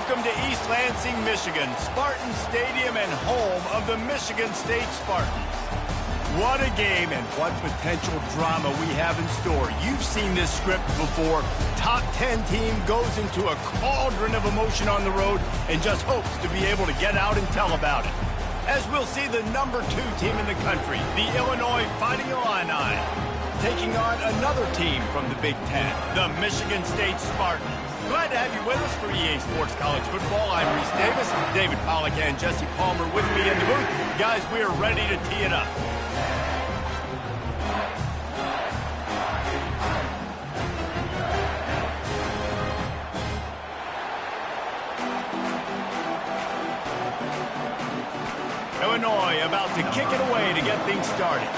Welcome to East Lansing, Michigan, Spartan Stadium and home of the Michigan State Spartans. What a game and what potential drama we have in store. You've seen this script before. Top 10 team goes into a cauldron of emotion on the road and just hopes to be able to get out and tell about it. As we'll see the number 2 team in the country, the Illinois Fighting Illini, taking on another team from the Big Ten, the Michigan State Spartans. Glad to have you with us for EA Sports College Football. I'm Reese Davis, David Pollack and Jesse Palmer with me in the booth. Guys, we are ready to tee it up. Illinois about to kick it away to get things started.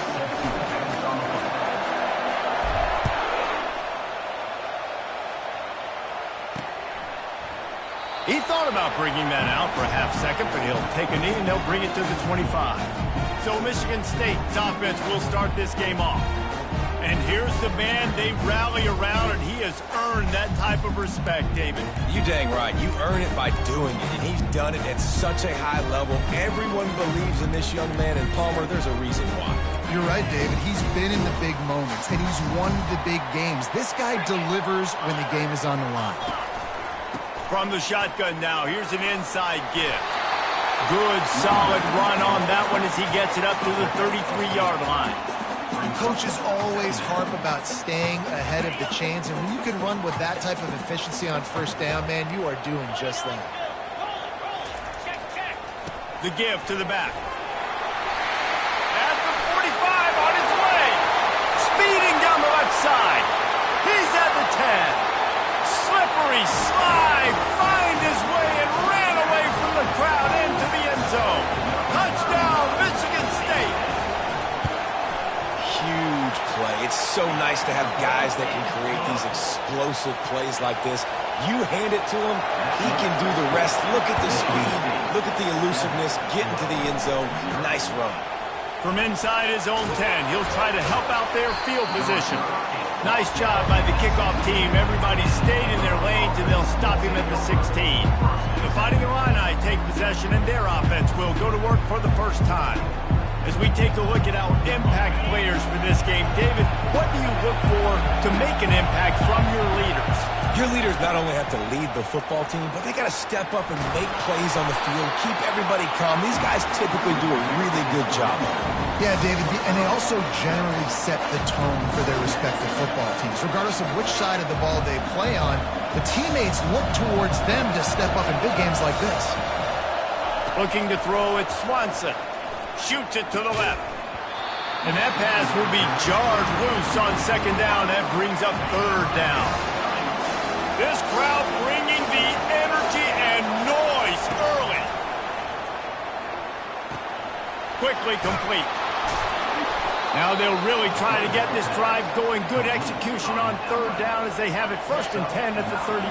He thought about bringing that out for a half second, but he'll take a knee and they'll bring it to the 25. So Michigan State's offense will start this game off. And here's the man they rally around, and he has earned that type of respect, David. You dang right. You earn it by doing it, and he's done it at such a high level. Everyone believes in this young man, and Palmer, there's a reason why. You're right, David. He's been in the big moments, and he's won the big games. This guy delivers when the game is on the line. From the shotgun now, here's an inside give. Good, solid run on that one as he gets it up to the 33-yard line. Coaches always harp about staying ahead of the chains, and when you can run with that type of efficiency on first down, man, you are doing just that. The give to the back. At the 45 on his way. Speeding down the left side. He's at the 10. Slippery slide, find his way and ran away from the crowd into the end zone. Touchdown, Michigan State. Huge play. It's so nice to have guys that can create these explosive plays like this. You hand it to him, he can do the rest. Look at the speed, look at the elusiveness, get into the end zone. Nice run. From inside his own 10, he'll try to help out their field position. Nice job by the kickoff team. Everybody stayed in their lanes, and they'll stop him at the 16. The Fighting Illini take possession, and their offense will go to work for the first time. As we take a look at our impact players for this game, David, what do you look for to make an impact from your leaders? Your leaders not only have to lead the football team, but they got to step up and make plays on the field, keep everybody calm. These guys typically do a really good job of it. Yeah, David, and they also generally set the tone for their respective football teams. Regardless of which side of the ball they play on, the teammates look towards them to step up in big games like this. Looking to throw it, Swanson. Shoots it to the left. And that pass will be jarred loose on second down. That brings up third down. This crowd bringing the energy and noise early. Quickly complete. Now they'll really try to get this drive going. Good execution on third down as they have it 1st and 10 at the 31.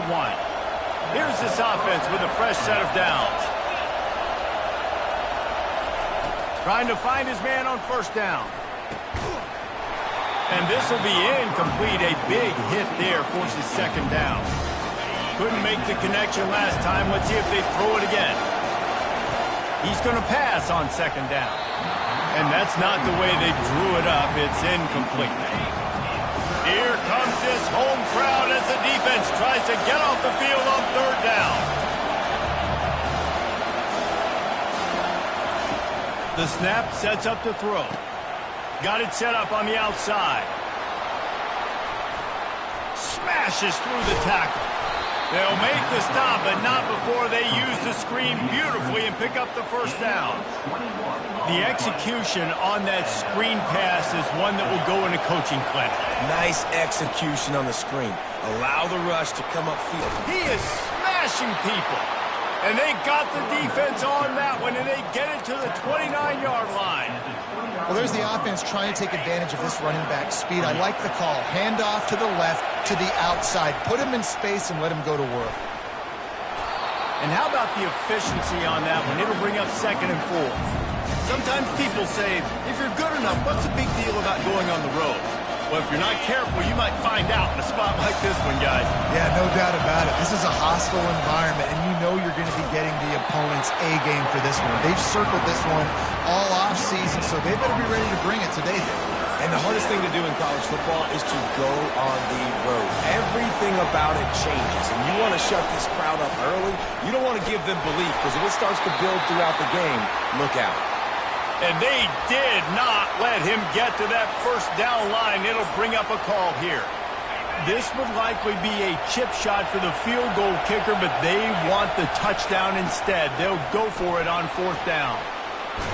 Here's this offense with a fresh set of downs. Trying to find his man on first down. And this will be incomplete. A big hit there forces second down. Couldn't make the connection last time. Let's see if they throw it again. He's going to pass on second down. And that's not the way they drew it up. It's incomplete. Here comes this home crowd as the defense tries to get off the field on third down. The snap sets up the throw. Got it set up on the outside. Smashes through the tackle. They'll make the stop, but not before they use the screen beautifully and pick up the first down. The execution on that screen pass is one that will go in a coaching clinic. Nice execution on the screen. Allow the rush to come upfield. He is smashing people. And they got the defense on that one, and they get it to the 29-yard line. Well, there's the offense trying to take advantage of this running back speed. I like the call. Hand off to the left, to the outside. Put him in space and let him go to work. And how about the efficiency on that one? It'll bring up 2nd and 4. Sometimes people say, if you're good enough, what's the big deal about going on the road? Well, if you're not careful, you might find out in a spot like this one, guys. Yeah, no doubt about it. This is a hostile environment, and you know you're going to be getting the opponent's A game for this one. They've circled this one all off season, so they better be ready to bring it today. And the hardest thing to do in college football is to go on the road. Everything about it changes, and you want to shut this crowd up early. You don't want to give them belief, because if it starts to build throughout the game, look out. And they did not let him get to that first down line. It'll bring up a call here. This would likely be a chip shot for the field goal kicker, but they want the touchdown instead. They'll go for it on fourth down.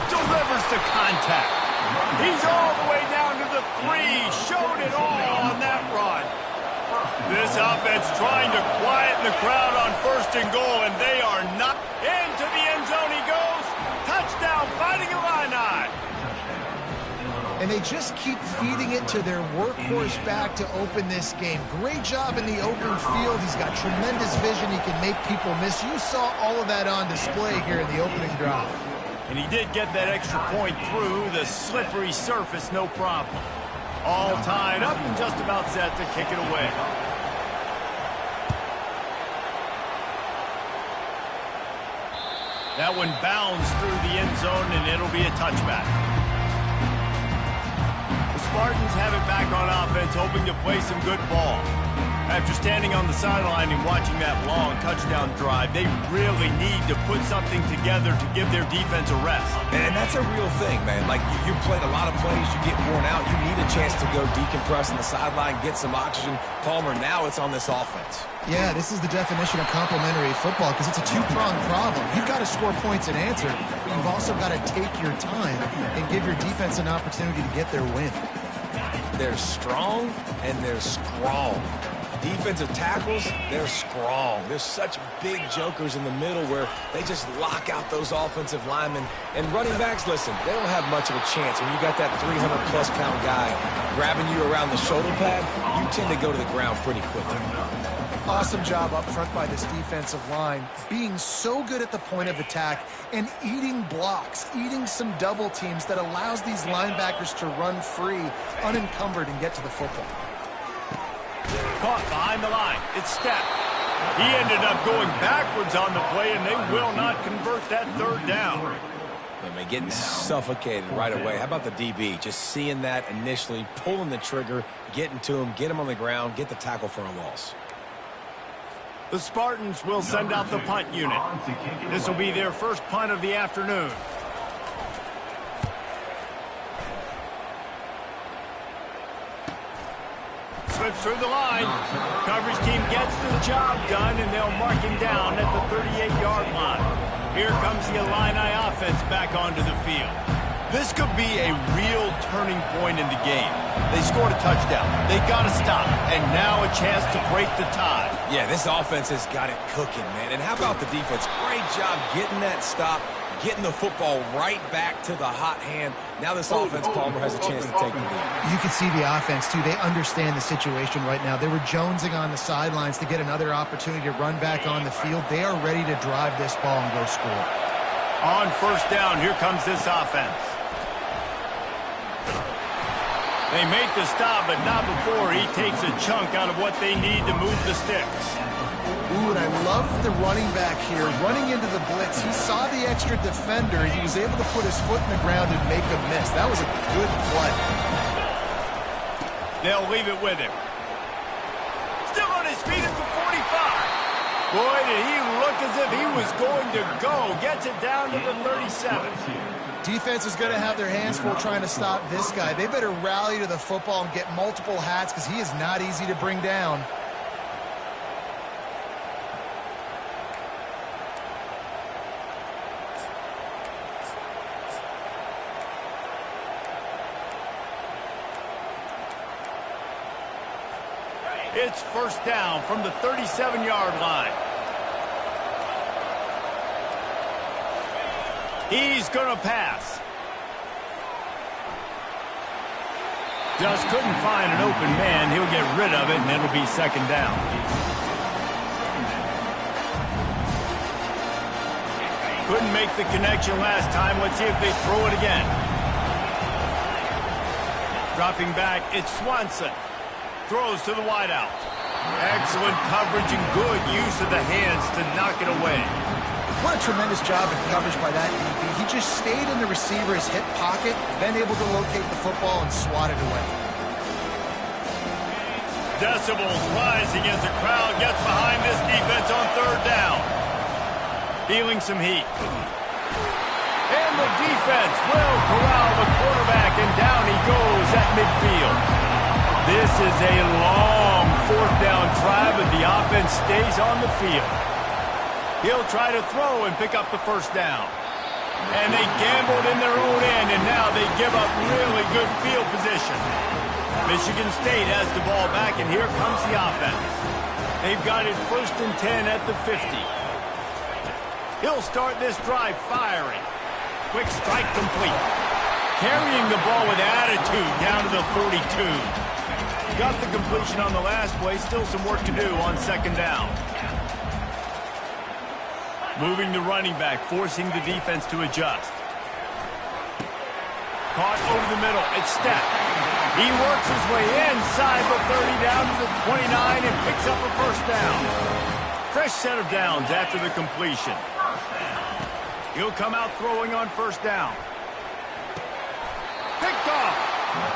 Delivers the contact. He's all the way down to the 3. Showed it all on that run. This offense trying to quieten the crowd on first and goal, and they are not. Into the end zone he goes. Touchdown, Fighting Illini. And they just keep feeding it to their workhorse back to open this game. Great job in the open field. He's got tremendous vision. He can make people miss. You saw all of that on display here in the opening drive. And he did get that extra point through the slippery surface, no problem. All tied up and just about set to kick it away. That one bounds through the end zone, and it'll be a touchback. The Spartans have it back on offense, hoping to play some good ball. After standing on the sideline and watching that long touchdown drive, they really need to put something together to give their defense a rest. And that's a real thing, man. Like, you played a lot of plays, you get worn out, you need a chance to go decompress on the sideline, get some oxygen. Palmer, now it's on this offense. Yeah, this is the definition of complementary football because it's a two-pronged problem. You've got to score points and answer, but you've also got to take your time and give your defense an opportunity to get their win. They're strong and they're strong. Defensive tackles, they're strong. There's such big jokers in the middle where they just lock out those offensive linemen. And running backs, listen, they don't have much of a chance. When you got that 300-plus pound guy grabbing you around the shoulder pad, you tend to go to the ground pretty quickly. Awesome job up front by this defensive line, being so good at the point of attack and eating blocks, eating some double teams that allows these linebackers to run free, unencumbered, and get to the football. Caught behind the line. It's Stepp. He ended up going backwards on the play, and they will not convert that third down. I mean, getting suffocated right away. How about the DB? Just seeing that initially, pulling the trigger, getting to him, get him on the ground, get the tackle for a loss. The Spartans will send out the punt unit. This will be their first punt of the afternoon. Slips through the line. Coverage team gets the job done, and they'll mark him down at the 38-yard line. Here comes the Illini offense back onto the field. This could be a real turning point in the game. They scored a touchdown. They got to stop, and now a chance to break the tie. Yeah, this offense has got it cooking, man. And how about the defense? Great job getting that stop, getting the football right back to the hot hand. Now this offense, Palmer, has a chance to take the lead. You can see the offense, too. They understand the situation right now. They were jonesing on the sidelines to get another opportunity to run back on the field. They are ready to drive this ball and go score. On first down, here comes this offense. They make the stop, but not before he takes a chunk out of what they need to move the sticks. Ooh, and I love the running back here, running into the blitz. He saw the extra defender. He was able to put his foot in the ground and make a miss. That was a good play. They'll leave it with him. Still on his feet at the 45. Boy, did he look as if he was going to go. Gets it down to the 37. Defense is going to have their hands full trying to stop this guy. They better rally to the football and get multiple hats because he is not easy to bring down. It's first down from the 37-yard line. He's going to pass. Just couldn't find an open man. He'll get rid of it, and it'll be second down. Couldn't make the connection last time. Let's see if they throw it again. Dropping back, it's Swanson. Throws to the wideout. Excellent coverage and good use of the hands to knock it away. What a tremendous job in coverage by that DB. He just stayed in the receiver's hip pocket, then able to locate the football and swat it away. Decibels rising as the crowd gets behind this defense on third down. Feeling some heat. And the defense will corral the quarterback, and down he goes at midfield. This is a long fourth down try, but the offense stays on the field. He'll try to throw and pick up the first down. And they gambled in their own end, and now they give up really good field position. Michigan State has the ball back, and here comes the offense. They've got it 1st and 10 at the 50. He'll start this drive firing. Quick strike complete. Carrying the ball with attitude down to the 42. Got the completion on the last play. Still some work to do on 2nd down. Moving the running back, forcing the defense to adjust. Caught over the middle. It's Stepp. He works his way inside the 30 down to the 29 and picks up a first down. Fresh set of downs after the completion. He'll come out throwing on 1st down. Picked off.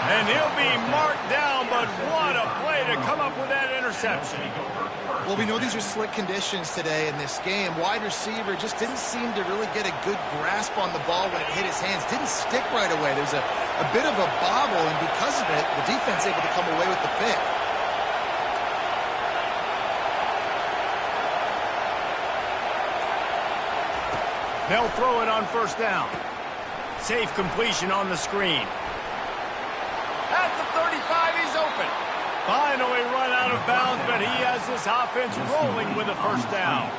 And he'll be marked down, but what a play to come up with that interception. Well, we know these are slick conditions today in this game. Wide receiver just didn't seem to really get a good grasp on the ball when it hit his hands. Didn't stick right away. There's a bit of a bobble, and because of it, the defense able to come away with the pick. They'll throw it on 1st down. Safe completion on the screen. At the 35, he's open. Finally run out of bounds, but he has this offense rolling with a 1st down.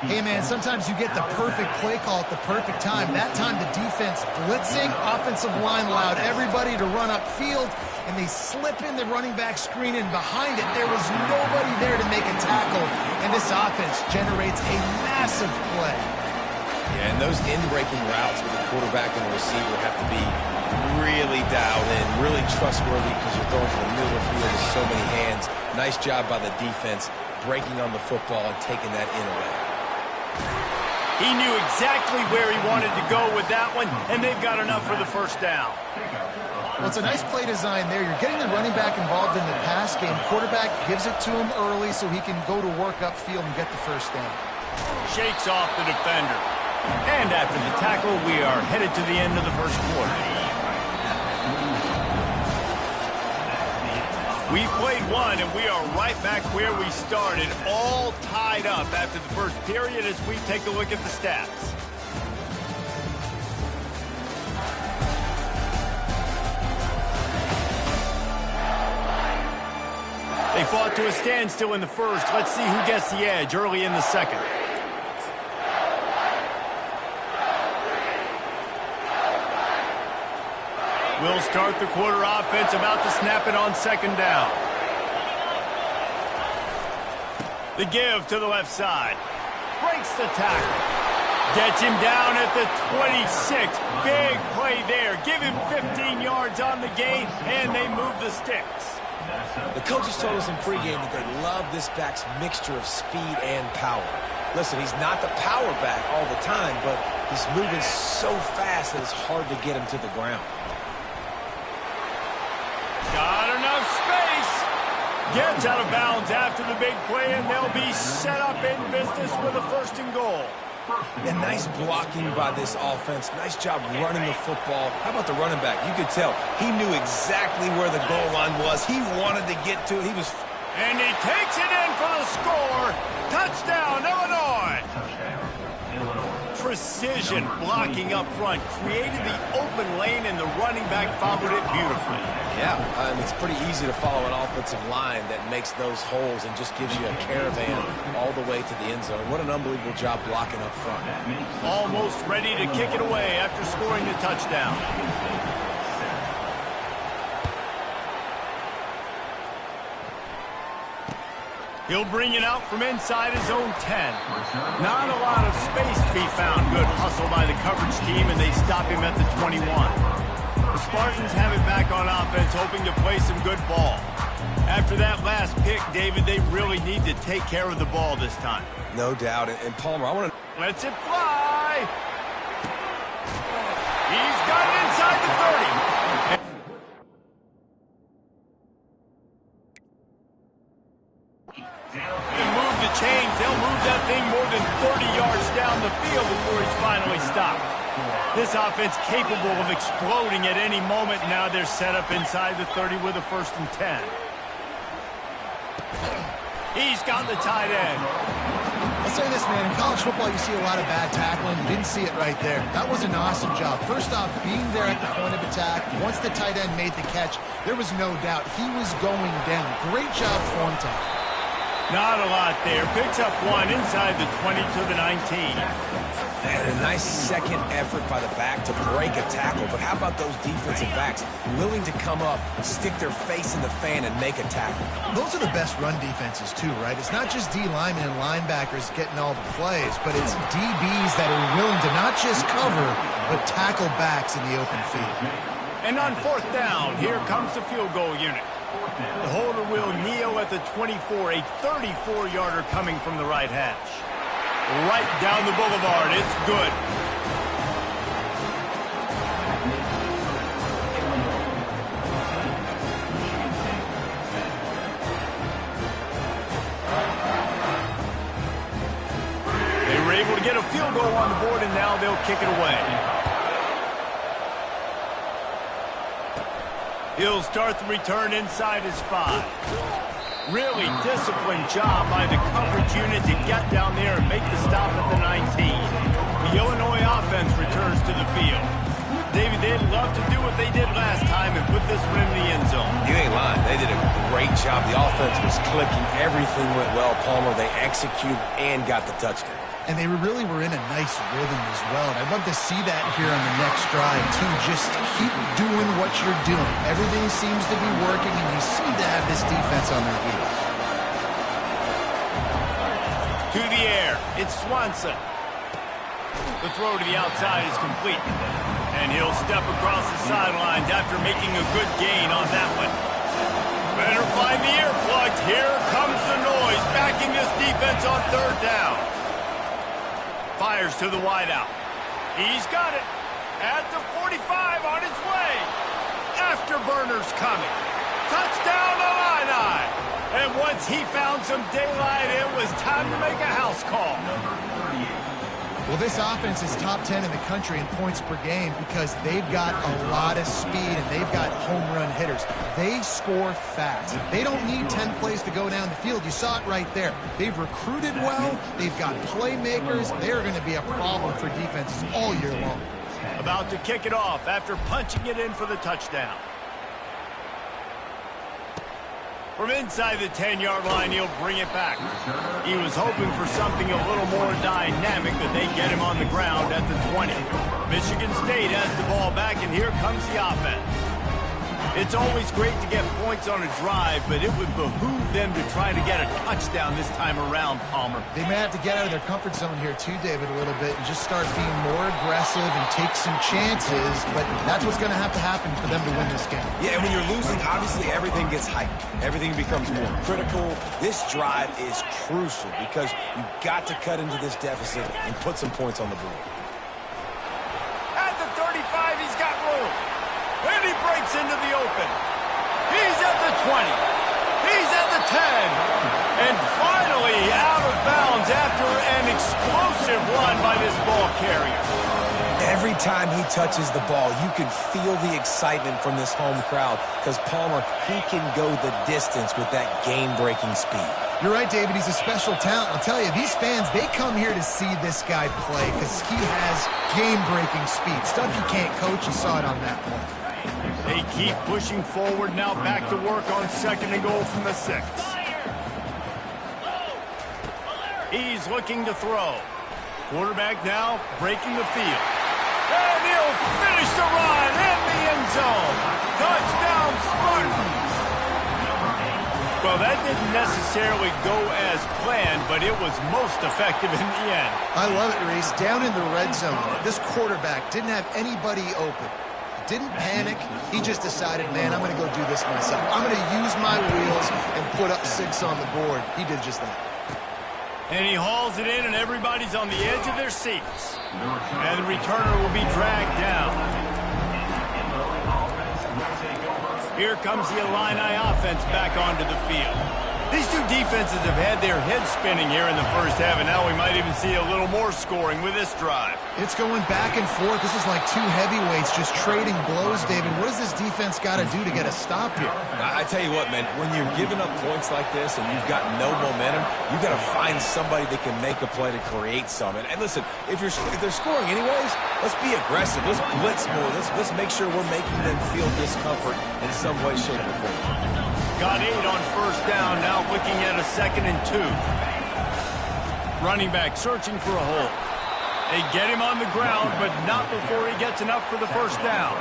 Hey, man, sometimes you get the perfect play call at the perfect time. That time the defense blitzing, offensive line allowed everybody to run upfield, and they slip in the running back screen, and behind it there was nobody there to make a tackle, and this offense generates a massive play. Yeah, and those in-breaking routes with the quarterback and the receiver have to be really dialed in, really trustworthy because you're throwing to the middle of the field with so many hands. Nice job by the defense breaking on the football and taking that in away. He knew exactly where he wanted to go with that one, and they've got enough for the 1st down. Well, it's a nice play design there. You're getting the running back involved in the pass game. Quarterback gives it to him early so he can go to work upfield and get the 1st down. Shakes off the defender. And after the tackle, we are headed to the end of the 1st quarter. We've played one, and we are right back where we started, all tied up after the 1st period as we take a look at the stats. They fought to a standstill in the 1st. Let's see who gets the edge early in the 2nd. We'll start the quarter offense, about to snap it on 2nd down. The give to the left side. Breaks the tackle. Gets him down at the 26. Big play there. Give him 15 yards on the gain, and they move the sticks. The coaches told us in pregame that they love this back's mixture of speed and power. Listen, he's not the power back all the time, but he's moving so fast that it's hard to get him to the ground. Got enough space. Gets out of bounds after the big play, and they'll be set up in business with a 1st and goal. And nice blocking by this offense. Nice job running the football. How about the running back? You could tell he knew exactly where the goal line was. He wanted to get to it. And he takes it in for the score. Touchdown, Illinois. Precision blocking up front. Created the open lane, and the running back followed it beautifully. Yeah, it's pretty easy to follow an offensive line that makes those holes and just gives you a caravan all the way to the end zone. What an unbelievable job blocking up front. Almost ready to kick it away after scoring the touchdown. He'll bring it out from inside his own 10. Not a lot of space to be found. Good hustle by the coverage team, and they stop him at the 21. The Spartans have it back on offense, hoping to play some good ball. After that last pick, David, they really need to take care of the ball this time. No doubt. And Palmer, I want to... Lets it fly. He's got it inside the 30. And move the chains. They'll move that thing more than 30 yards down the field before he's finally stopped. This offense capable of exploding at any moment. Now they're set up inside the 30 with a 1st and 10. He's got the tight end. I'll say this, man. In college football, you see a lot of bad tackling. You didn't see it right there. That was an awesome job. First off, being there at the point of attack. Once the tight end made the catch, there was no doubt he was going down. Great job form time. Not a lot there. Picks up 1 inside the 20 to the 19. And a nice second effort by the back to break a tackle. But how about those defensive backs willing to come up, stick their face in the fan, and make a tackle? Those are the best run defenses, too, right? It's not just D linemen and linebackers getting all the plays, but it's DBs that are willing to not just cover, but tackle backs in the open field. And on 4th down, here comes the field goal unit. The holder will kneel at the 24, a 34-yarder coming from the right hash. Right down the boulevard. It's good. They were able to get a field goal on the board, and now they'll kick it away. He'll start the return inside his 5. Really disciplined job by the coverage unit to get down there and make the stop at the 19. The Illinois offense returns to the field. David, they'd love to do what they did last time and put this one in the end zone. You ain't lying. They did a great job. The offense was clicking. Everything went well, Palmer. They executed and got the touchdown. And they really were in a nice rhythm as well. And I'd love to see that here on the next drive, too. Just keep doing what you're doing. Everything seems to be working, and you seem to have this defense on their heels. To the air. It's Swanson. The throw to the outside is complete. And he'll step across the sidelines after making a good gain on that one. Better find the earplugs. Here comes the noise, backing this defense on 3rd down. Fires to the wideout. He's got it. At the 45 on his way. Afterburner's coming. Touchdown Illini. And once he found some daylight, it was time to make a house call. Well, this offense is top 10 in the country in points per game because they've got a lot of speed and they've got home run hitters. They score fast. They don't need 10 plays to go down the field. You saw it right there. They've recruited well. They've got playmakers. They're going to be a problem for defenses all year long. About to kick it off after punching it in for the touchdown. From inside the 10-yard line, he'll bring it back. He was hoping for something a little more dynamic, but they get him on the ground at the 20. Michigan State has the ball back, and here comes the offense. It's always great to get points on a drive, but it would behoove them to try to get a touchdown this time around, Palmer. They may have to get out of their comfort zone here too, David, a little bit, and just start being more aggressive and take some chances, but that's what's going to happen for them to win this game. Yeah, and when you're losing, obviously everything gets heightened. Everything becomes more critical. This drive is crucial because you've got to cut into this deficit and put some points on the board. At the 35, he's got room. And he breaks into the open. He's at the 20. He's at the 10. And finally out of bounds after an explosive run by this ball carrier. Every time he touches the ball, you can feel the excitement from this home crowd because Palmer, he can go the distance with that game-breaking speed. You're right, David. He's a special talent. I'll tell you, these fans, they come here to see this guy play because he has game-breaking speed. Stuff you can't coach. You saw it on that one. They keep pushing forward, now back to work on 2nd and goal from the 6. He's looking to throw. Quarterback now breaking the field. And he'll finish the run in the end zone. Touchdown Spartans! Well, that didn't necessarily go as planned, but it was most effective in the end. I love it, Reese. Down in the red zone, this quarterback didn't have anybody open. didn't panic. He just decided, man, I'm going to go do this myself. I'm going to use my wheels and put up 6 on the board. He did just that. And he hauls it in, and everybody's on the edge of their seats. And the returner will be dragged down. Here comes the Illini offense back onto the field. These two defenses have had their heads spinning here in the first half, and now we might even see a little more scoring with this drive. It's going back and forth. This is like two heavyweights just trading blows, David. What does this defense got to do to get a stop here? I tell you what, man, when you're giving up points like this and you've got no momentum, you've got to find somebody that can make a play to create some. And listen, if they're scoring anyways, let's be aggressive. Let's blitz more. Let's make sure we're making them feel discomfort in some way, shape, or form. Got 8 on first down, now looking at a 2nd and 2. Running back searching for a hole. They get him on the ground, but not before he gets enough for the first down.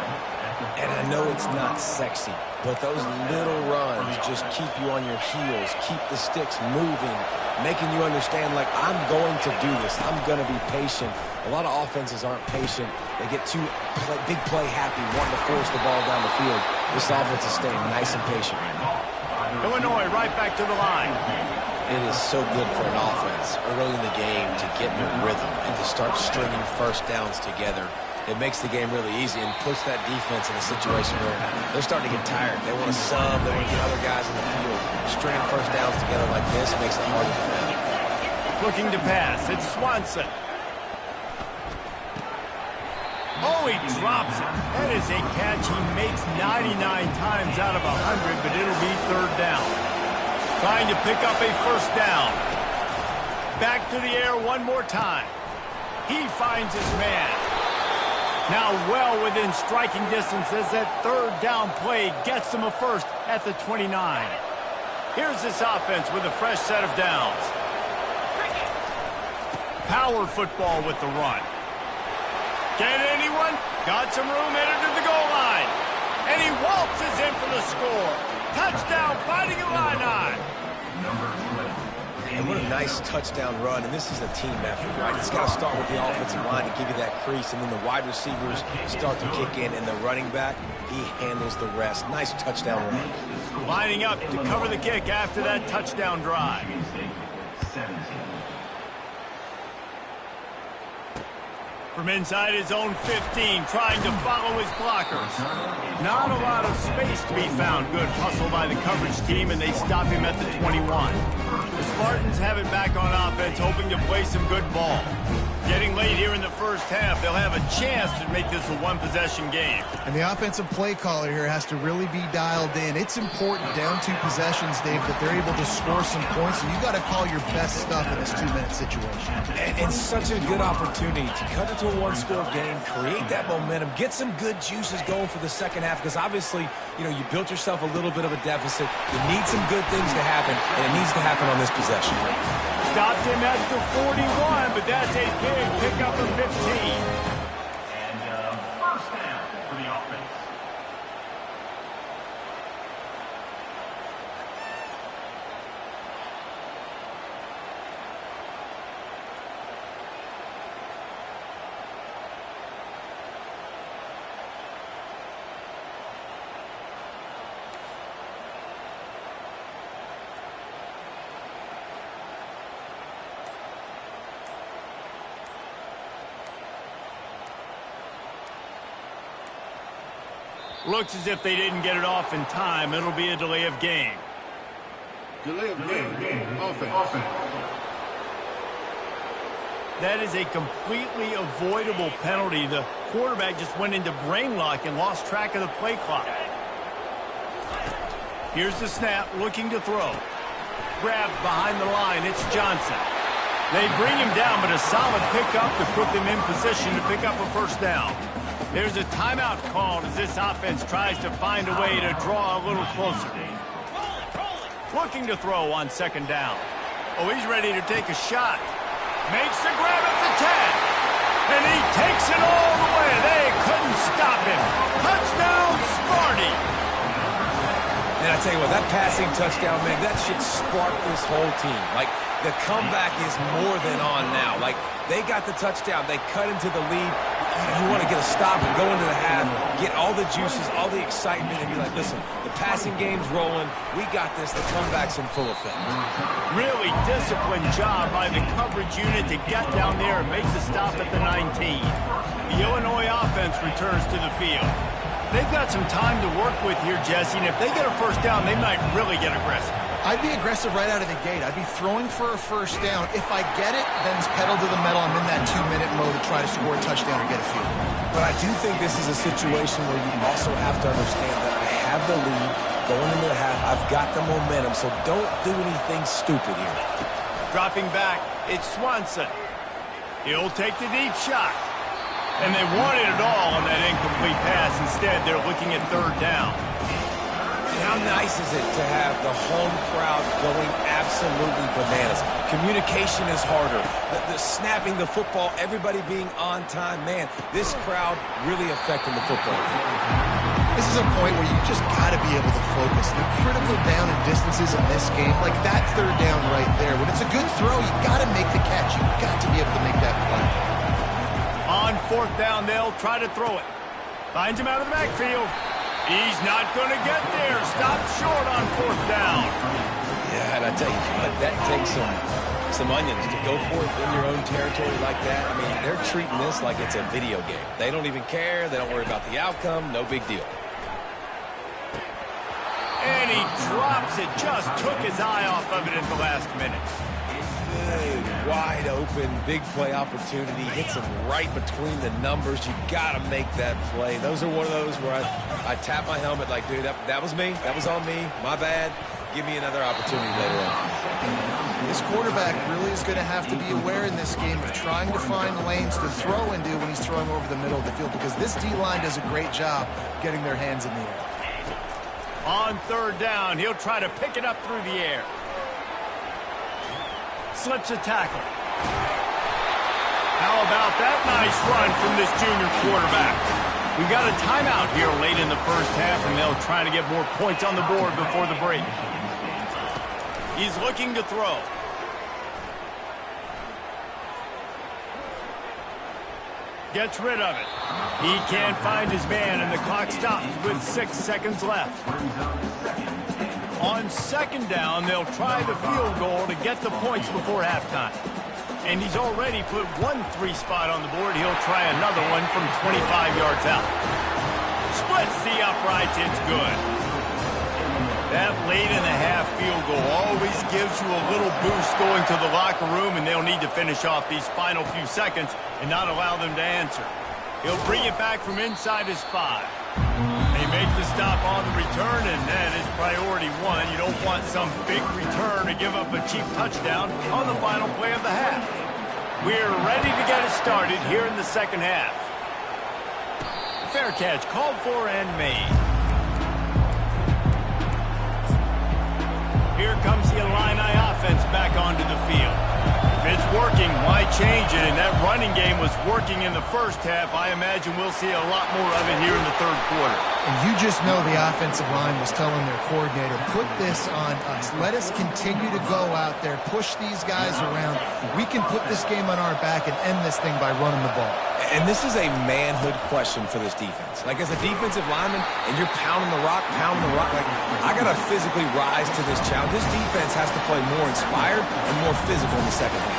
And I know it's not sexy, but those little runs just keep you on your heels, keep the sticks moving, making you understand, like, I'm going to do this. I'm going to be patient. A lot of offenses aren't patient. They get too big play happy, wanting to force the ball down the field. This offense is staying nice and patient right now. Illinois right back to the line. It is so good for an offense early in the game to get in a rhythm and to start stringing first downs together. It makes the game really easy and puts that defense in a situation where they're starting to get tired. They want to sub. They want to get other guys in the field. Stringing first downs together like this makes it hard to defend. Looking to pass. It's Swanson. Oh, he drops it. That is a catch he makes 99 times out of 100, but it'll be 3rd down. Trying to pick up a first down. Back to the air one more time. He finds his man. Now well within striking distance as that 3rd down play gets him a first at the 29. Here's this offense with a fresh set of downs. Power football with the run. Get anyone? Got some room headed to the goal line. And he waltzes in for the score. Touchdown, Fighting Illini. And what a nice touchdown run. And this is a team effort, right? It's got to start with the offensive line to give you that crease. And then the wide receivers start to kick in. And the running back, he handles the rest. Nice touchdown run. Lining up to cover the kick after that touchdown drive. From inside his own 15, trying to follow his blockers. Not a lot of space to be found. Good hustle by the coverage team, and they stop him at the 21. The Spartans have it back on offense, hoping to play some good ball. Getting late here in the first half, they'll have a chance to make this a one-possession game. And the offensive play caller here has to really be dialed in. It's important down 2 possessions, Dave, that they're able to score some points. So you got to call your best stuff in this 2-minute situation. And such a good opportunity to cut it to a 1-score game, create that momentum, get some good juices going for the second half, because obviously, you built yourself a little bit of a deficit. You need some good things to happen, and it needs to happen on this possession. Stopped him at the 41, but that's a big pickup of 15. And first down for the offense. Looks as if they didn't get it off in time. It'll be a delay of game. Delay of game. Offense. That is a completely avoidable penalty. The quarterback just went into brain lock and lost track of the play clock. Here's the snap, looking to throw. Grabbed behind the line, it's Johnson. They bring him down, but a solid pickup to put them in position to pick up a first down. There's a timeout called as this offense tries to find a way to draw a little closer. Looking to throw on 2nd down. Oh, he's ready to take a shot. Makes the grab at the 10. And he takes it all the way. They couldn't stop him. Touchdown, Sparty. And I tell you what, that passing touchdown, man, that should spark this whole team. Like, The comeback is more than on now. Like, they got the touchdown. They cut into the lead. You want to get a stop and go into the half, get all the juices, all the excitement, and be like, listen, the passing game's rolling. We got this. The comeback's in full effect. Really disciplined job by the coverage unit to get down there and make the stop at the 19. The Illinois offense returns to the field. They've got some time to work with here, Jesse, and if they get a first down, they might really get aggressive. I'd be aggressive right out of the gate. I'd be throwing for a first down. If I get it, then it's pedal to the metal. I'm in that 2-minute mode to try to score a touchdown or get a field. But I do think this is a situation where you also have to understand that I have the lead going into the half. I've got the momentum, so don't do anything stupid here. Dropping back, it's Swanson. He'll take the deep shot. And they wanted it all on that incomplete pass. Instead, they're looking at third down. And how nice is it to have the home crowd going absolutely bananas? Communication is harder. The snapping the football, everybody being on time. Man, this crowd really affecting the football. This is a point where you just got to be able to focus. The critical down and distances in this game, like that third down right there. When it's a good throw, you got to make the catch. You got to be able to make that play. On fourth down, they'll try to throw it. Finds him out of the backfield. He's not going to get there. Stopped short on fourth down. Yeah, and I tell you what, that takes some onions to go for it in your own territory like that. I mean, they're treating this like it's a video game. They don't even care. They don't worry about the outcome. No big deal. And he drops it. Just took his eye off of it at the last minute. Good, wide open, big play opportunity. Hits him right between the numbers. You got to make that play. Those are one of those where I tap my helmet like, dude, that was me. That was on me. My bad. Give me another opportunity later on. This quarterback really is going to have to be aware in this game of trying to find lanes to throw into when he's throwing over the middle of the field, because this D-line does a great job getting their hands in the air. On third down, he'll try to pick it up through the air. Slips a tackle. How about that nice run from this junior quarterback? We've got a timeout here late in the first half, and they'll try to get more points on the board before the break. He's looking to throw. Gets rid of it. He can't find his man, and the clock stops with 6 seconds left. On second down, they'll try the field goal to get the points before halftime. And he's already put 1 3 spot on the board. He'll try another one from 25 yards out. Splits the uprights. It's good. That late in the half field goal always gives you a little boost going to the locker room, and they'll need to finish off these final few seconds and not allow them to answer. He'll bring it back from inside his 5. They make the stop on the return, and that is priority 1. You don't want some big return to give up a cheap touchdown on the final play of the half. We're ready to get it started here in the second half. Fair catch called for and made. Here comes the Illini offense back onto the field. If it's working, why change it? And that running game was working in the first half. I imagine we'll see a lot more of it here in the third quarter. And you just know the offensive line was telling their coordinator, put this on us. Let us continue to go out there, push these guys around. We can put this game on our back and end this thing by running the ball. And this is a manhood question for this defense. Like, as a defensive lineman, and you're pounding the rock, like, I got to physically rise to this challenge. This defense has to play more inspired and more physical in the second half.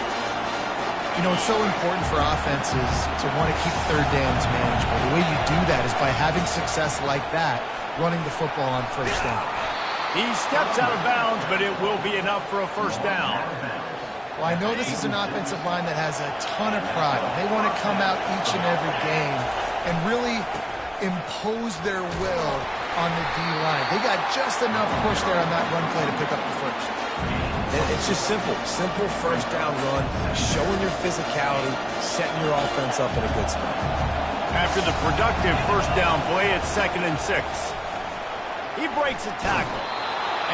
You know, it's so important for offenses to want to keep third downs manageable. The way you do that is by having success like that, running the football on first down. He steps out of bounds, but it will be enough for a first down. Well, I know this is an offensive line that has a ton of pride. They want to come out each and every game and really impose their will on the D-line. They got just enough push there on that run play to pick up the first. It's just simple first down run, showing your physicality, setting your offense up in a good spot. After the productive first down play, it's 2nd and 6. He breaks a tackle,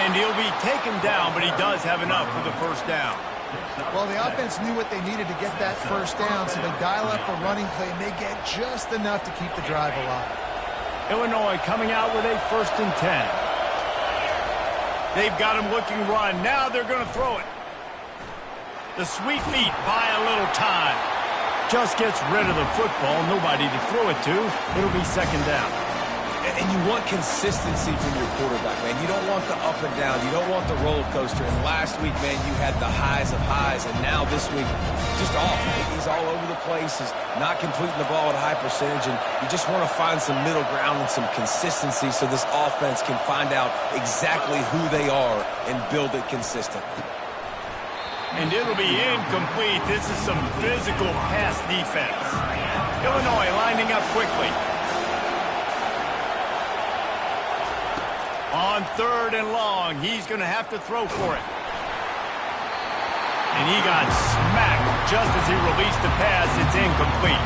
and he'll be taken down, but he does have enough for the first down. Well, the offense knew what they needed to get that first down, so they dial up a running play, and they get just enough to keep the drive alive. Illinois coming out with a 1st and 10. They've got him looking run. Now they're going to throw it. The sweet feet buy a little time. Just gets rid of the football. Nobody to throw it to. It'll be second down. And you want consistency from your quarterback, man. You don't want the up and down. You don't want the roller coaster. And last week, man, you had the highs of highs. And now this week, just off. He's all over the place. He's not completing the ball at a high percentage. And you just want to find some middle ground and some consistency so this offense can find out exactly who they are and build it consistent. And it'll be incomplete. This is some physical pass defense. Illinois lining up quickly. On 3rd and long, he's going to have to throw for it. And he got smacked just as he released the pass. It's incomplete.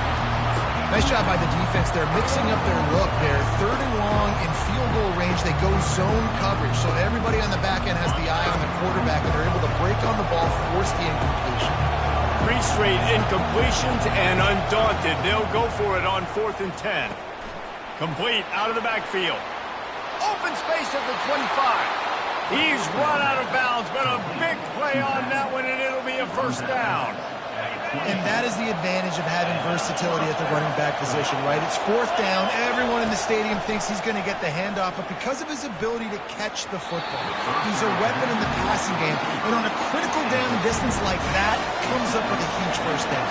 Nice job by the defense. They're mixing up their look there. 3rd and long in field goal range. They go zone coverage. So everybody on the back end has the eye on the quarterback, and they're able to break on the ball, force the incompletion. 3 straight incompletions, and undaunted, they'll go for it on 4th and 10. Complete out of the backfield. Open space at the 25. He's run out of bounds, but a big play on that one, and it'll be a first down. And that is the advantage of having versatility at the running back position, right? It's 4th down. Everyone in the stadium thinks he's going to get the handoff, but because of his ability to catch the football, he's a weapon in the passing game. And on a critical down distance like that, comes up with a huge first down.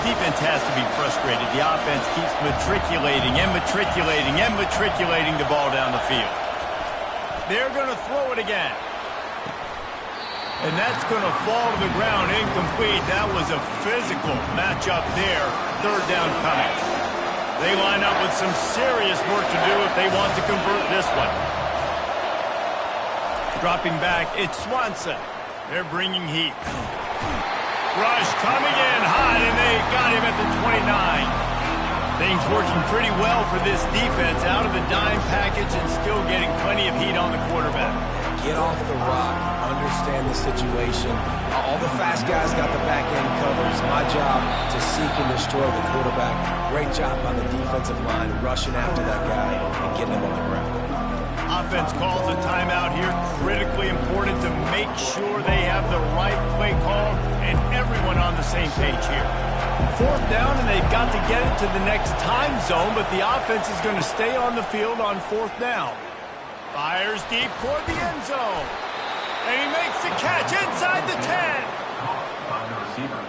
Defense has to be frustrated. The offense keeps matriculating and matriculating and matriculating the ball down the field. They're going to throw it again. And that's going to fall to the ground incomplete. That was a physical matchup there. 3rd down coming. They line up with some serious work to do if they want to convert this one. Dropping back, it's Swanson. They're bringing heat. Rush coming in hot, and they got him at the 29. Things working pretty well for this defense, out of the dime package and still getting plenty of heat on the quarterback. Get off the rock, understand the situation. All the fast guys got the back end covered. It's my job to seek and destroy the quarterback. Great job by the defensive line, rushing after that guy and getting him on the ground. Offense calls a timeout here. Critically important to make sure they have the right play call and everyone on the same page here. 4th down, and they've got to get it to the next time zone, but the offense is going to stay on the field on 4th down. Fires deep toward the end zone. And he makes the catch inside the 10. By the receiver.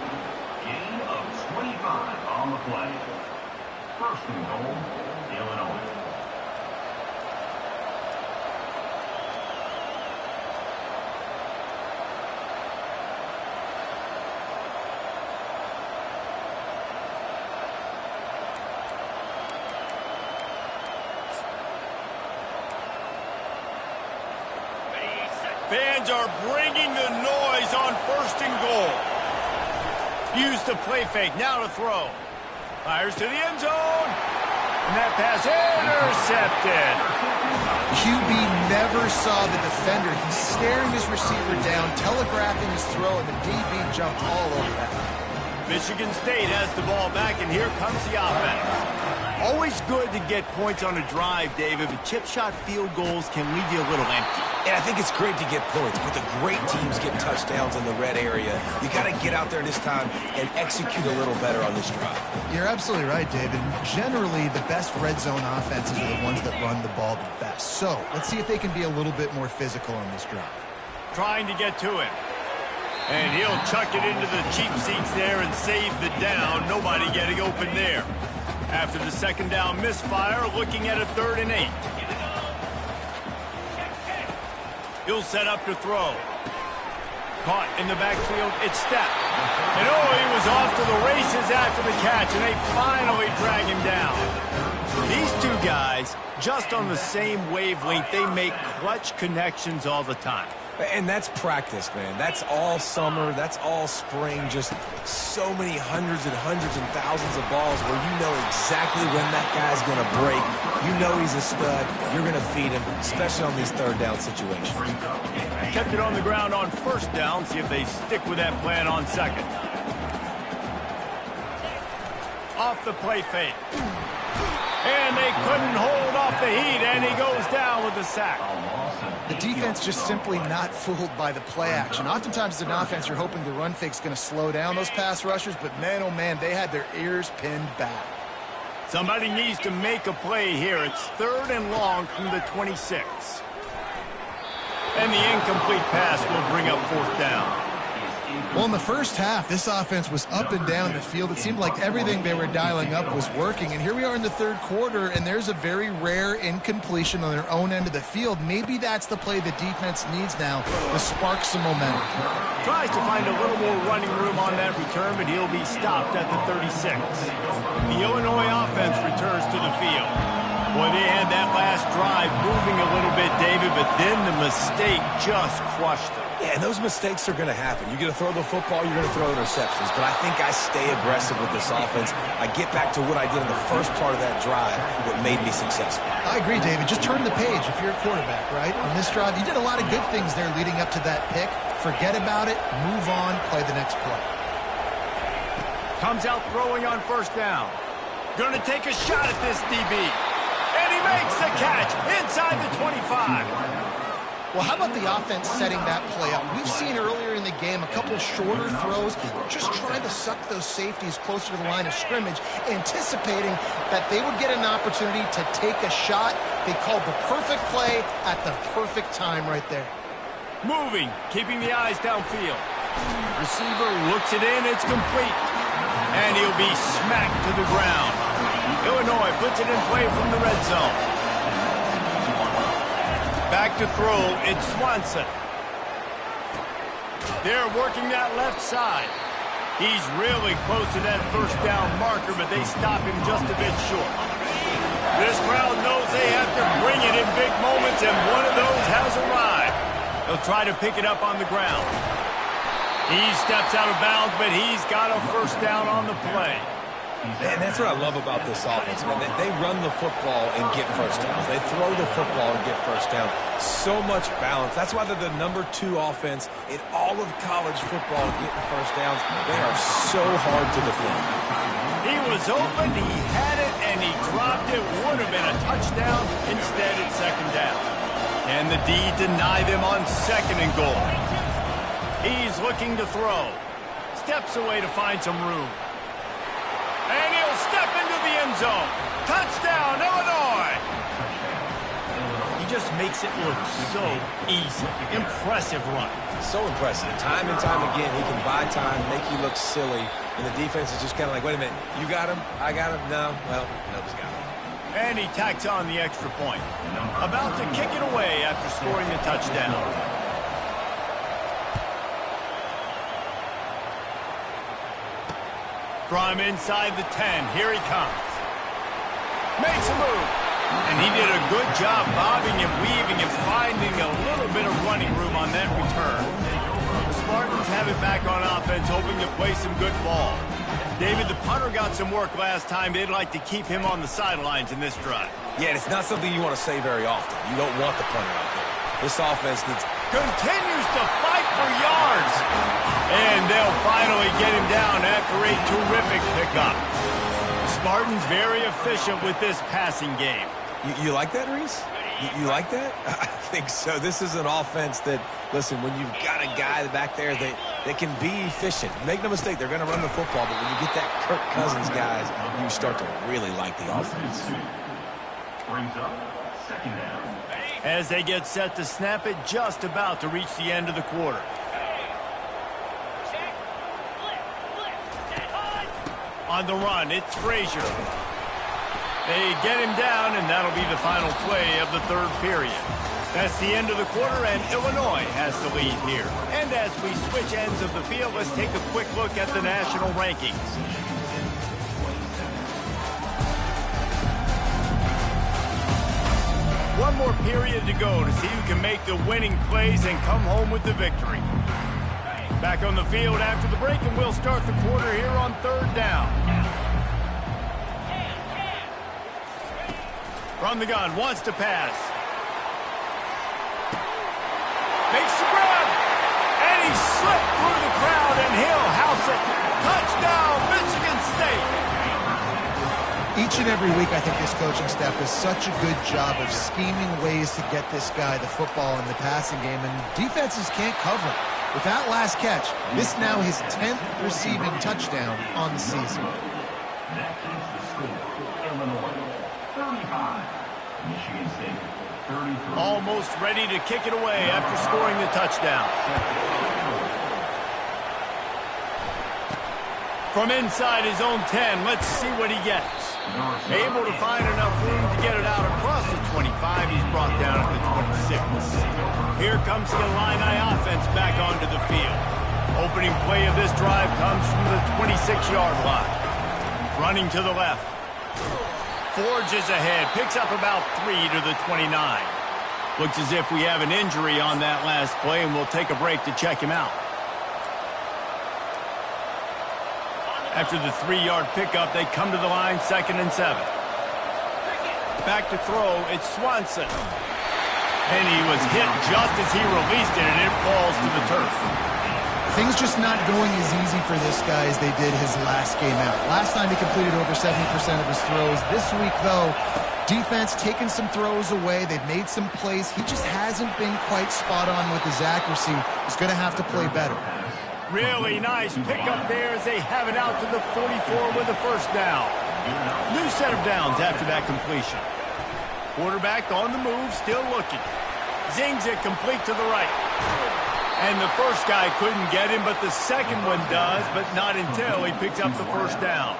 Gain of 25 on the play. 1st and goal, Illinois. Fans are bringing the noise on 1st and goal. Use the play fake, now to throw. Fires to the end zone. And that pass intercepted. QB never saw the defender. He's staring his receiver down, telegraphing his throw, and the DB jumped all over that. Michigan State has the ball back, and here comes the offense. Always good to get points on a drive, David, but chip shot field goals can leave you a little empty. And I think it's great to get points, but the great teams get touchdowns in the red area. You got to get out there this time and execute a little better on this drive. You're absolutely right, David. Generally, the best red zone offenses are the ones that run the ball the best. So let's see if they can be a little bit more physical on this drive. Trying to get to him. And he'll chuck it into the cheap seats there and save the down. Nobody getting open there. After the 2nd down misfire, looking at a 3rd and 8. He'll set up to throw. Caught in the backfield, it's Stepp. And he was off to the races after the catch, and they finally drag him down. These two guys, just on the same wavelength, they make clutch connections all the time. And that's practice, man. That's all summer. That's all spring. Just so many hundreds and thousands of balls where you know exactly when that guy's going to break. You know he's a stud. You're going to feed him, especially on these 3rd down situations. Kept it on the ground on 1st down. See if they stick with that plan on 2nd. Off the play fake. And they couldn't hold off the heat, and he goes down with the sack. The defense just simply not fooled by the play action. Oftentimes as an offense, you're hoping the run fake's going to slow down those pass rushers, but man, oh man, they had their ears pinned back. Somebody needs to make a play here. It's 3rd and long from the 26. And the incomplete pass will bring up 4th down. Well, in the first half, this offense was up and down the field. It seemed like everything they were dialing up was working. And here we are in the 3rd quarter, and there's a very rare incompletion on their own end of the field. Maybe that's the play the defense needs now to spark some momentum. Tries to find a little more running room on that return, but he'll be stopped at the 36. The Illinois offense returns to the field. Boy, they had that last drive moving a little bit, David, but then the mistake just crushed them. Yeah, and those mistakes are going to happen. You're going to throw the football, you're going to throw interceptions. But I think I stay aggressive with this offense. I get back to what I did in the first part of that drive that made me successful. I agree, David. Just turn the page if you're a quarterback, right? On this drive, you did a lot of good things there leading up to that pick. Forget about it, move on, play the next play. Comes out throwing on 1st down. Going to take a shot at this DB. And he makes the catch inside the 25. Well, how about the offense setting that play up? We've seen earlier in the game a couple shorter throws, just trying to suck those safeties closer to the line of scrimmage, anticipating that they would get an opportunity to take a shot. They called the perfect play at the perfect time right there. Moving, keeping the eyes downfield. Receiver looks it in, it's complete. And he'll be smacked to the ground. Illinois puts it in play from the red zone. Back to throw, it's Swanson. They're working that left side. He's really close to that 1st down marker, but they stop him just a bit short. This crowd knows they have to bring it in big moments, and one of those has arrived. They'll try to pick it up on the ground. He steps out of bounds, but he's got a 1st down on the play. And that's what I love about this offense, man. They run the football and get 1st downs. They throw the football and get 1st downs. So much balance. That's why they're the #2 offense in all of college football getting 1st downs. They are so hard to defend. He was open, he had it, and he dropped it. Would have been a touchdown. Instead, it's 2nd down. And the D deny them on 2nd and goal. He's looking to throw. Steps away to find some room. And he'll step into the end zone. Touchdown, Illinois! He just makes it look so easy. Impressive run. So impressive. Time and time again, he can buy time, make you look silly, and the defense is just kind of like, wait a minute, you got him? I got him? No? Well, nobody's got him. And he tacks on the extra point. About to kick it away after scoring the touchdown. From inside the 10, here he comes. Makes a move. And he did a good job bobbing and weaving and finding a little bit of running room on that return. The Spartans have it back on offense, hoping to play some good ball. David, the punter got some work last time. They'd like to keep him on the sidelines in this drive. Yeah, it's not something you want to say very often. You don't want the punter out there. This offense needs... Continues to fight for yards. And they'll finally get him down after a terrific pickup. The Spartans very efficient with this passing game. You like that, Reese? You like that? I think so. This is an offense that, listen, when you've got a guy back there that can be efficient. Make no mistake, they're going to run the football, but when you get that Kirk Cousins guys, you start to really like the offense. Brings up 2nd down. As they get set to snap it, just about to reach the end of the quarter. On the run, it's Frazier. They get him down, and that'll be the final play of the 3rd period. That's the end of the quarter, and Illinois has the lead here. And as we switch ends of the field, let's take a quick look at the national rankings. One more period to go to see who can make the winning plays and come home with the victory. Back on the field after the break, and we'll start the quarter here on 3rd down. From the gun, wants to pass. Makes the grab. And he slipped through the crowd, and he'll house it. Touchdown, Michigan State. Each and every week, I think this coaching staff does such a good job of scheming ways to get this guy the football in the passing game, and defenses can't cover him. With that last catch, this is now his 10th receiving touchdown on the season. That keeps the score. Illinois 35, Michigan State 33. Almost ready to kick it away after scoring the touchdown. From inside his own 10, let's see what he gets. Able to find enough room to get it out across the 25. He's brought down at the 26. Here comes the Illini offense back onto the field. Opening play of this drive comes from the 26-yard line. Running to the left. Forges ahead, picks up about 3 to the 29. Looks as if we have an injury on that last play, and we'll take a break to check him out. After the 3-yard pickup, they come to the line, 2nd and 7. Back to throw, it's Swanson. And he was hit just as he released it, and it falls to the turf. Things just not going as easy for this guy as they did his last game out. Last time he completed over 70% of his throws. This week, though, defense taking some throws away. They've made some plays. He just hasn't been quite spot on with his accuracy. He's going to have to play better. Really nice pickup there as they have it out to the 44 with a first down. New set of downs after that completion. Quarterback on the move, still looking. Zings it complete to the right. And the first guy couldn't get him, but the second one does, but not until he picks up the first down.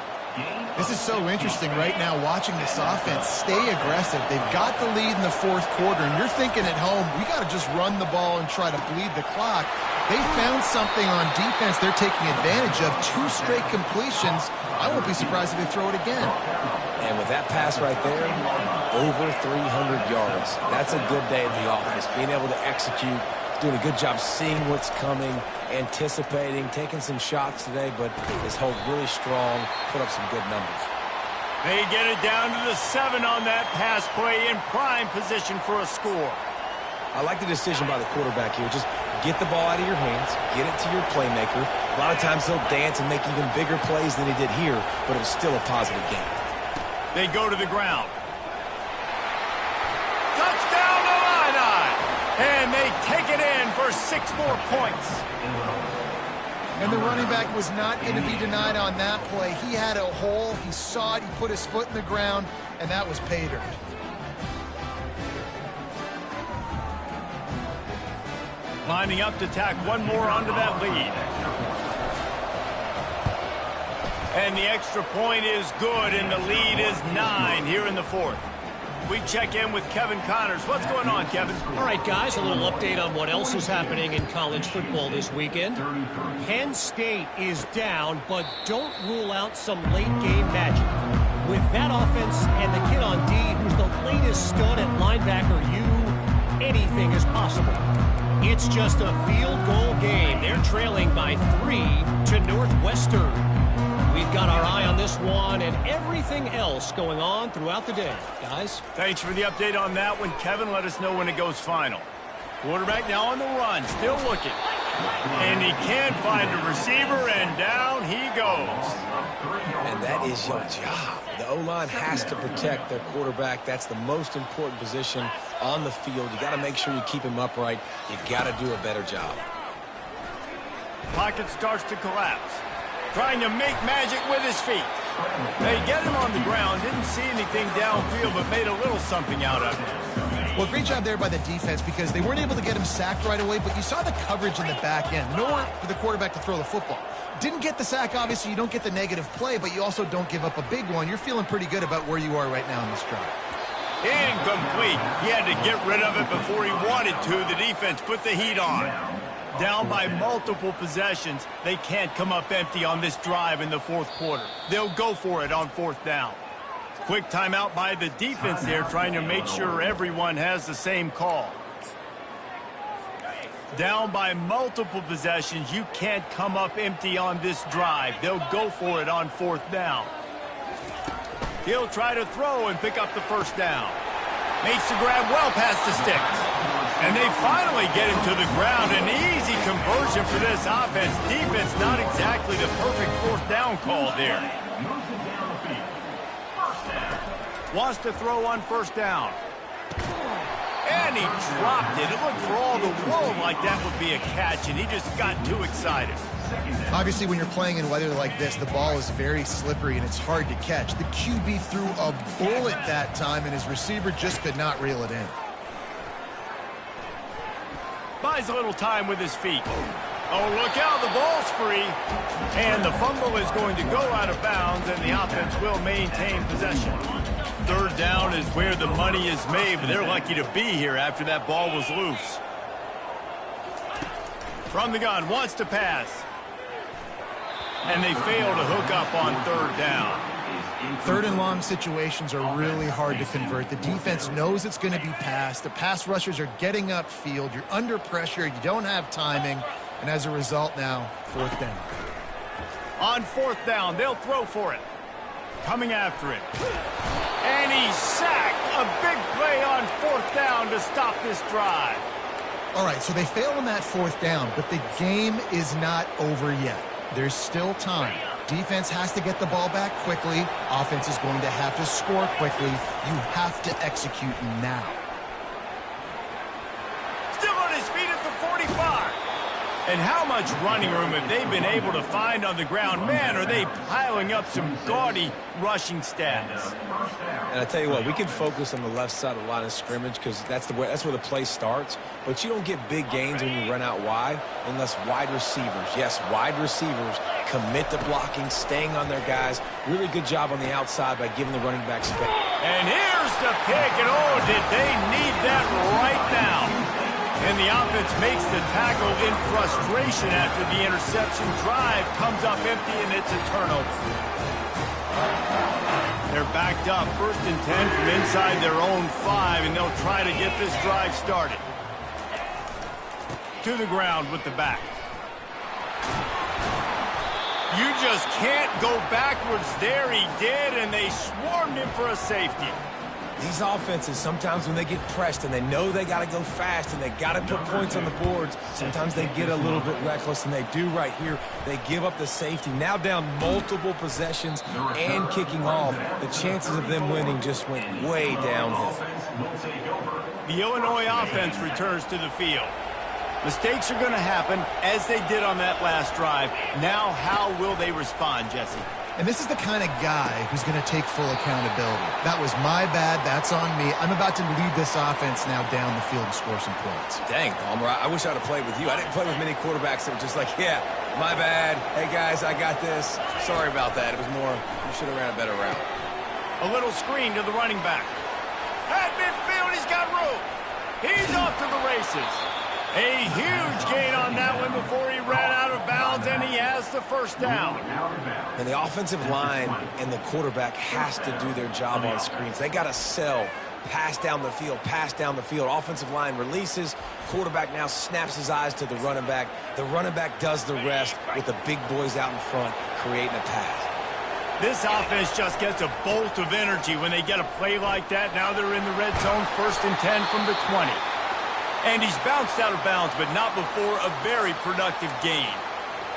This is so interesting right now, watching this offense stay aggressive. They've got the lead in the 4th quarter, and you're thinking at home, we got to just run the ball and try to bleed the clock. They found something on defense they're taking advantage of. 2 straight completions. I won't be surprised if they throw it again. And with that pass right there, over 300 yards. That's a good day at the office. Being able to execute, doing a good job seeing what's coming, anticipating, taking some shots today, but his hold really strong, put up some good numbers. They get it down to the 7 on that pass play, in prime position for a score. I like the decision by the quarterback here. Just get the ball out of your hands, get it to your playmaker. A lot of times he'll dance and make even bigger plays than he did here, but it was still a positive game. They go to the ground. Touchdown Illini! And they take it in for 6 more points. And the running back was not going to be denied on that play. He had a hole, he saw it, he put his foot in the ground, and that was pay dirt. Lining up to tack one more onto that lead. And the extra point is good, and the lead is 9 here in the 4th. We check in with Kevin Connors. What's going on, Kevin? All right, guys, a little update on what else is happening in college football this weekend. Penn State is down, but don't rule out some late-game magic. With that offense and the kid on D, who's the latest stud at linebacker, anything is possible. It's just a field goal game. They're trailing by 3 to Northwestern. We've got our eye on this one and everything else going on throughout the day, guys. Thanks for the update on that one, Kevin. Let us know when it goes final. Quarterback now on the run, still looking. And he can't find a receiver, and down he goes. And that is your job. The O-line has to protect their quarterback. That's the most important position on the field. You got to make sure you keep him upright. You got to do a better job. Pocket starts to collapse. Trying to make magic with his feet. They get him on the ground. Didn't see anything downfield, but made a little something out of it. Well, great job there by the defense because they weren't able to get him sacked right away, but you saw the coverage in the back end. Nowhere for the quarterback to throw the football. Didn't get the sack, obviously. You don't get the negative play, but you also don't give up a big one. You're feeling pretty good about where you are right now in this drive. Incomplete. He had to get rid of it before he wanted to. The defense put the heat on. Down by multiple possessions. They can't come up empty on this drive in the 4th quarter. They'll go for it on 4th down. Quick timeout by the defense there, trying to make sure everyone has the same call. Down by multiple possessions. You can't come up empty on this drive. They'll go for it on 4th down. He'll try to throw and pick up the first down. Makes the grab well past the sticks. And they finally get him to the ground. An easy conversion for this offense. Defense not exactly the perfect 4th down call there. Wants to throw on first down. And he dropped it. It looked for all the world like that would be a catch, and he just got too excited. Obviously, when you're playing in weather like this, the ball is very slippery and it's hard to catch. The QB threw a bullet that time, and his receiver just could not reel it in. Buys a little time with his feet. Oh, look out, the ball's free. And the fumble is going to go out of bounds, and the offense will maintain possession. Third down is where the money is made, but they're lucky to be here after that ball was loose. From the gun, wants to pass. And they fail to hook up on third down. Third and long situations are really hard to convert. The defense knows it's going to be passed. The pass rushers are getting upfield. You're under pressure. You don't have timing. And as a result now, fourth down. On fourth down, they'll throw for it. Coming after it. And he's sacked. A big play on fourth down to stop this drive. All right, so they fail on that fourth down, but the game is not over yet. There's still time. Defense has to get the ball back quickly. Offense is going to have to score quickly. You have to execute now. Still on his feet at the 45. And how much running room have they been able to find on the ground? Man, are they piling up some gaudy rushing stats. And I tell you what, we can focus on the left side of the line of scrimmage because that's where the play starts. But you don't get big gains when you run out wide unless wide receivers, yes, wide receivers, commit to blocking, staying on their guys. Really good job on the outside by giving the running back space. And here's the pick, and oh, did they need that right now. And the offense makes the tackle in frustration after the interception. Drive comes up empty, and it's a turnover. They're backed up, 1st and 10 from inside their own 5, and they'll try to get this drive started. To the ground with the back. You just can't go backwards there. He did, and they swarmed him for a safety. These offenses, sometimes when they get pressed and they know they got to go fast and they got to put points on the boards, sometimes they get a little bit reckless, and they do right here. They give up the safety. Now down multiple possessions and kicking off. The chances of them winning just went way downhill. The Illinois offense returns to the field. Mistakes are going to happen, as they did on that last drive. Now, how will they respond, Jesse? And this is the kind of guy who's going to take full accountability. That was my bad. That's on me. I'm about to lead this offense now down the field and score some points. Dang, Palmer, I wish I would have played with you. I didn't play with many quarterbacks that were just like, yeah, my bad. Hey, guys, I got this. Sorry about that. It was more, you should have ran a better route. A little screen to the running back. At midfield, he's got room. He's off to the races. A huge gain on that one before he ran out of bounds, and he has the first down. And the offensive line and the quarterback has to do their job on screens. They got to sell, pass down the field, pass down the field. Offensive line releases. Quarterback now snaps his eyes to the running back. The running back does the rest with the big boys out in front creating a pass. This offense just gets a bolt of energy when they get a play like that. Now they're in the red zone, 1st and 10 from the 20. And he's bounced out of bounds, but not before a very productive gain.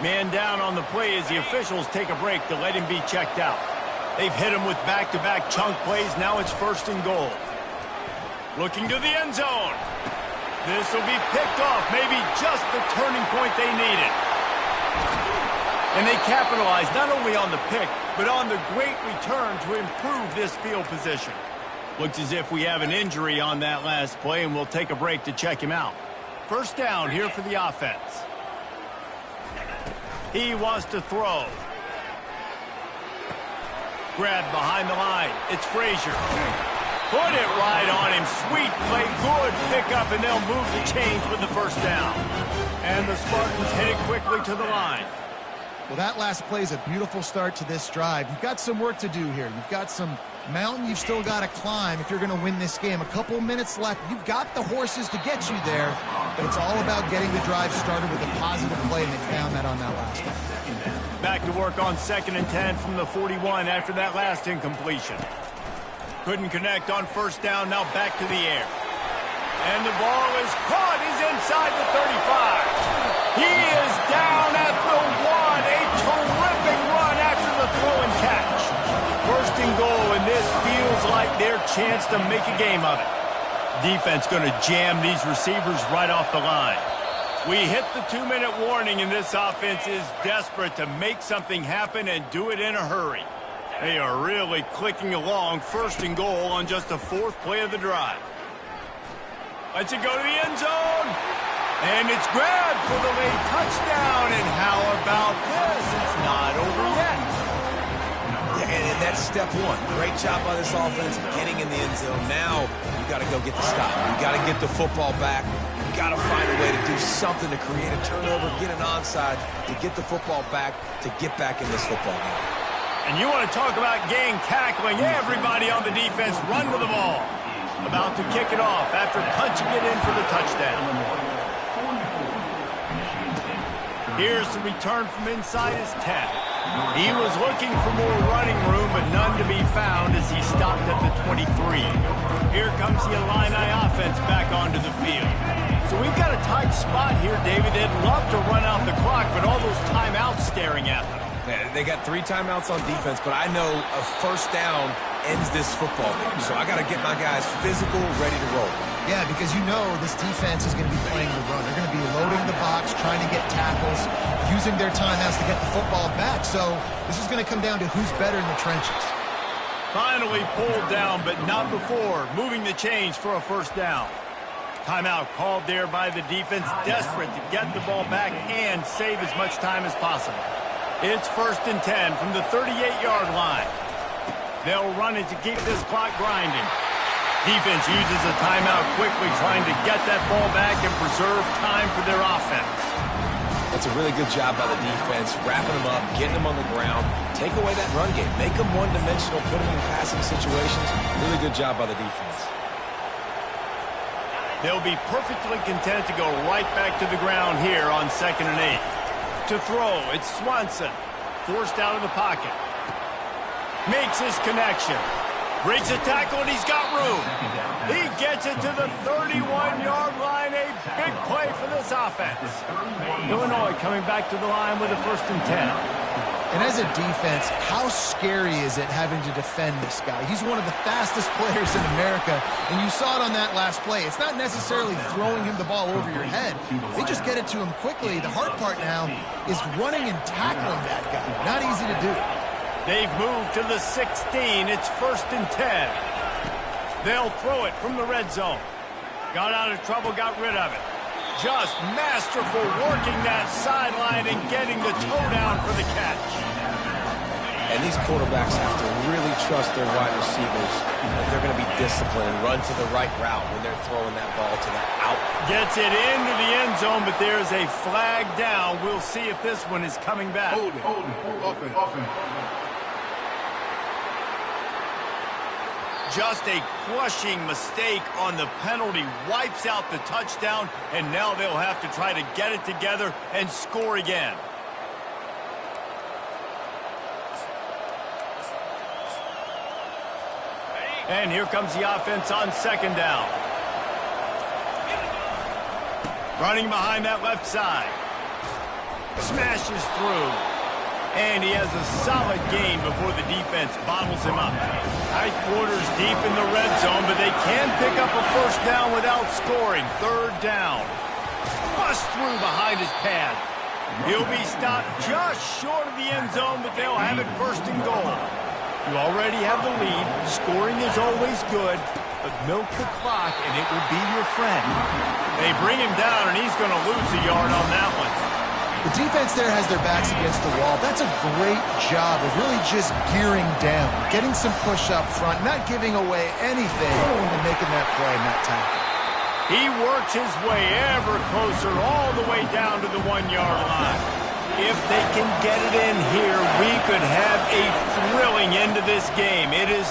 Man down on the play as the officials take a break to let him be checked out. They've hit him with back-to-back chunk plays. Now it's 1st and goal. Looking to the end zone. This will be picked off. Maybe just the turning point they needed. And they capitalize not only on the pick, but on the great return to improve this field position. Looks as if we have an injury on that last play, and we'll take a break to check him out. 1st down here for the offense. He wants to throw. Grabbed behind the line. It's Frazier. Put it right on him. Sweet play. Good pickup, and they'll move the chains with the 1st down. And the Spartans hit it quickly to the line. Well, that last play is a beautiful start to this drive. You've got some work to do here. You've got some mountain you've still got to climb if you're going to win this game. A couple minutes left. You've got the horses to get you there, but it's all about getting the drive started with a positive play, and they found that on that last one. Back to work on 2nd and 10 from the 41 after that last incompletion. Couldn't connect on 1st down. Now back to the air. And the ball is caught. He's inside the 35. He is down at the 1. A terrific run after the throw and catch. 1st and goal in this chance to make a game of it. Defense going to jam these receivers right off the line. We hit the 2-minute warning, and this offense is desperate to make something happen and do it in a hurry. They are really clicking along, 1st and goal on just the 4th play of the drive. Lets it go to the end zone. And it's grabbed for the late touchdown. And how about this? It's not over yet. Yeah, and that's step one. Great job by this offense getting in the end zone. Now you got to go get the stop. You got to get the football back. You got to find a way to do something to create a turnover, get an onside, to get the football back, to get back in this football game. And you want to talk about gang tackling. Everybody on the defense run to the ball. About to kick it off after punching it in for the touchdown. Here's the return from inside his 10. He was looking for more running room, but none to be found as he stopped at the 23. Here comes the Illini offense back onto the field. So we've got a tight spot here, David. They'd love to run out the clock, but all those timeouts staring at them. Yeah, they got 3 timeouts on defense, but I know a first down ends this football game. So I got to get my guys physical, ready to roll. Yeah, because you know this defense is going to be playing the run. They're going to be loading the box, trying to get tackles, using their timeouts to get the football back. So this is going to come down to who's better in the trenches. Finally pulled down, but not before moving the chains for a first down. Timeout called there by the defense, desperate to get the ball back and save as much time as possible. It's 1st and 10 from the 38-yard line. They'll run it to keep this clock grinding. Defense uses a timeout quickly, trying to get that ball back and preserve time for their offense. That's a really good job by the defense, wrapping them up, getting them on the ground, take away that run game, make them one-dimensional, put them in passing situations. Really good job by the defense. They'll be perfectly content to go right back to the ground here on 2nd and 8. To throw, it's Swanson, forced out of the pocket. Makes his connection. Breaks a tackle, and he's got room. He gets it to the 31-yard line. A big play for this offense. Illinois coming back to the line with a 1st and 10. And as a defense, how scary is it having to defend this guy? He's one of the fastest players in America, and you saw it on that last play. It's not necessarily throwing him the ball over your head. They just get it to him quickly. The hard part now is running and tackling that guy. Not easy to do. They've moved to the 16. It's 1st and 10. They'll throw it from the red zone. Got out of trouble, got rid of it. Just masterful working that sideline and getting the toe down for the catch. And these quarterbacks have to really trust their wide receivers that they're going to be disciplined and run to the right route when they're throwing that ball to the out. Gets it into the end zone, but there's a flag down. We'll see if this one is coming back. Hold it. Offense. Just a crushing mistake on the penalty, wipes out the touchdown, and now they'll have to try to get it together and score again. And here comes the offense on 2nd down. Running behind that left side. Smashes through. And he has a solid gain before the defense bottles him up. Tight quarters deep in the red zone, but they can pick up a first down without scoring. 3rd down. Bust through behind his pad. He'll be stopped just short of the end zone, but they'll have it 1st and goal. You already have the lead. Scoring is always good, but milk the clock and it will be your friend. They bring him down, and he's going to lose a yard on that one. The defense there has their backs against the wall. That's a great job of really just gearing down, getting some push up front, not giving away anything, and making that play and that tackle. He works his way ever closer all the way down to the 1-yard line. If they can get it in here, we could have a thrilling end to this game. It is,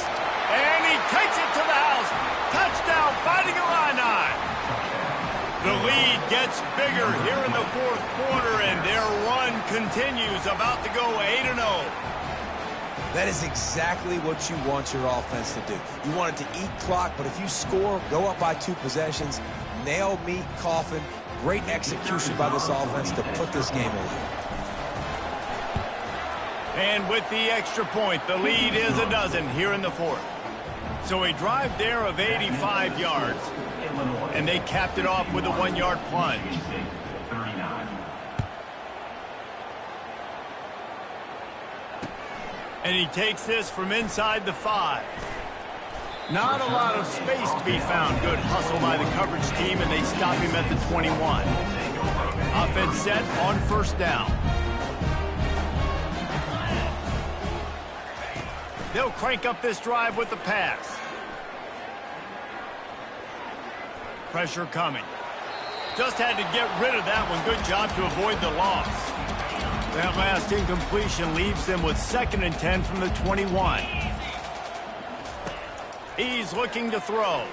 and he takes it to the house. Touchdown, Fighting Illini. The lead gets bigger here in the 4th quarter, and their run continues, about to go 8-0. That is exactly what you want your offense to do. You want it to eat clock, but if you score, go up by 2 possessions, nail, meet, coffin. Great execution by this offense to put this game away. And with the extra point, the lead is 12 here in the 4th. So a drive there of 85 yards, and they capped it off with a 1-yard plunge. And he takes this from inside the 5. Not a lot of space to be found. Good hustle by the coverage team, and they stop him at the 21. Offense set on first down. They'll crank up this drive with the pass. Pressure coming. Just had to get rid of that one. Good job to avoid the loss. That last incompletion leaves them with 2nd and 10 from the 21. He's looking to throw.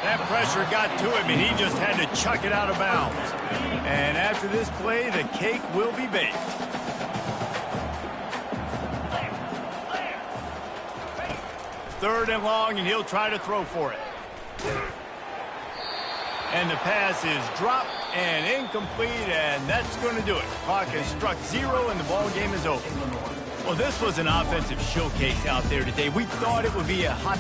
That pressure got to him, and he just had to chuck it out of bounds. And after this play, the cake will be baked. Third and long, and he'll try to throw for it. And the pass is dropped and incomplete, and that's going to do it. Clock has struck 0, and the ball game is over. Well, this was an offensive showcase out there today. We thought it would be a hot